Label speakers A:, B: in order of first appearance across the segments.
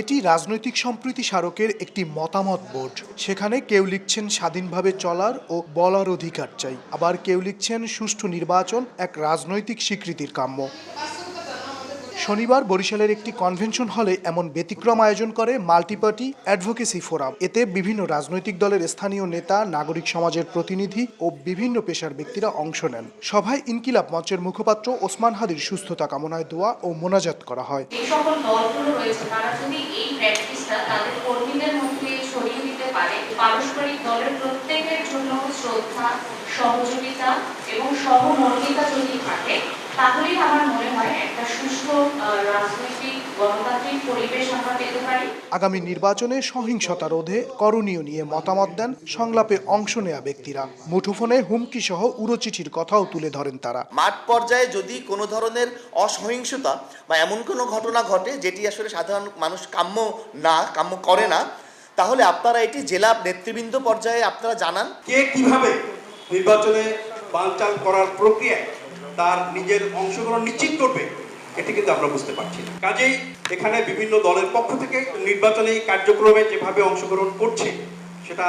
A: এটি রাজনৈতিক সম্প্রীতি স্মারকের একটি মতামত বোর্ড। সেখানে কেউ লিখছেন স্বাধীনভাবে চলার ও বলার অধিকার চাই, আবার কেউ লিখছেন সুষ্ঠু নির্বাচন এক রাজনৈতিক স্বীকৃতির কাম্য। শনিবার বরিশালের একটি কনভেনশন হলে এমন ব্যতিক্রম আয়োজন করে মাল্টিপার্টি অ্যাডভোকেসি ফোরাম। এতে বিভিন্ন রাজনৈতিক দলের স্থানীয় নেতা, নাগরিক সমাজের প্রতিনিধি ও বিভিন্ন পেশার ব্যক্তিরা অংশ নেন। সভায় ইনকিলাব মঞ্চের মুখপাত্র ওসমান হাদির সুস্থতা কামনায় দোয়া ও মোনাজাত করা হয়।
B: এই সকল দলগুলো রয়েছে, তারা যদি এই প্র্যাকটিসটা তাদের কর্মীদের মধ্যে ছড়িয়ে দিতে পারে, পারস্পরিক দলের প্রত্যেকের জন্য শ্রদ্ধা, সহযোগিতা এবং সহমর্মিতা যদি থাকে, তাহলেই আমার মনে হয় একটা সুস্থ রাজনৈতিক গণতান্ত্রিক পরিবেশ আমরা পেতে পারি।
A: আগামী নির্বাচনে সহিংসতা রোধে করণীয় নিয়ে মতামত দেন সংলাপে অংশ নেয়া ব্যক্তিরা। মুঠোফোনে হুমকি সহ উড়োচিঠির কথাও তুলে ধরেন তারা।
C: মাঠ পর্যায়ে যদি কোনো ধরনের অসহিংসতা বা এমন কোনো ঘটনা ঘটে যেটি আসলে সাধারণ মানুষ কাম্য করে না, তাহলে আপনারা এটি জেলা নেতৃবৃন্দ পর্যায়ে আপনারা জানান।
D: কে কিভাবে নির্বাচনে বানচাল করার প্রক্রিয়ায় তার নিজের অংশগ্রহণ নিশ্চিত করবে, এটি কিন্তু আমরা বুঝতে পারছি না। কাজেই এখানে বিভিন্ন দলের পক্ষ থেকে নির্বাচনী কার্যক্রমে যেভাবে অংশগ্রহণ করছে, সেটা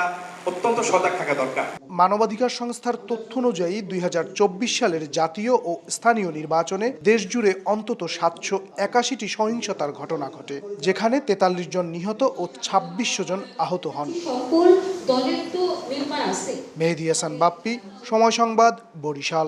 D: অত্যন্ত সজাগ থাকা দরকার।
A: মানবাধিকার সংস্থার তথ্য অনুযায়ী ২০২৪ সালের জাতীয় ও স্থানীয় নির্বাচনে দেশজুড়ে অন্তত ৭৮১টি সহিংসতার ঘটনা ঘটে, যেখানে ৪৩ জন নিহত ও ২৬০০ জন আহত হন।
E: সকল দলের তো নির্মাণ আছে।
A: মেহেদী হাসান বাপ্পি, সময় সংবাদ, বরিশাল।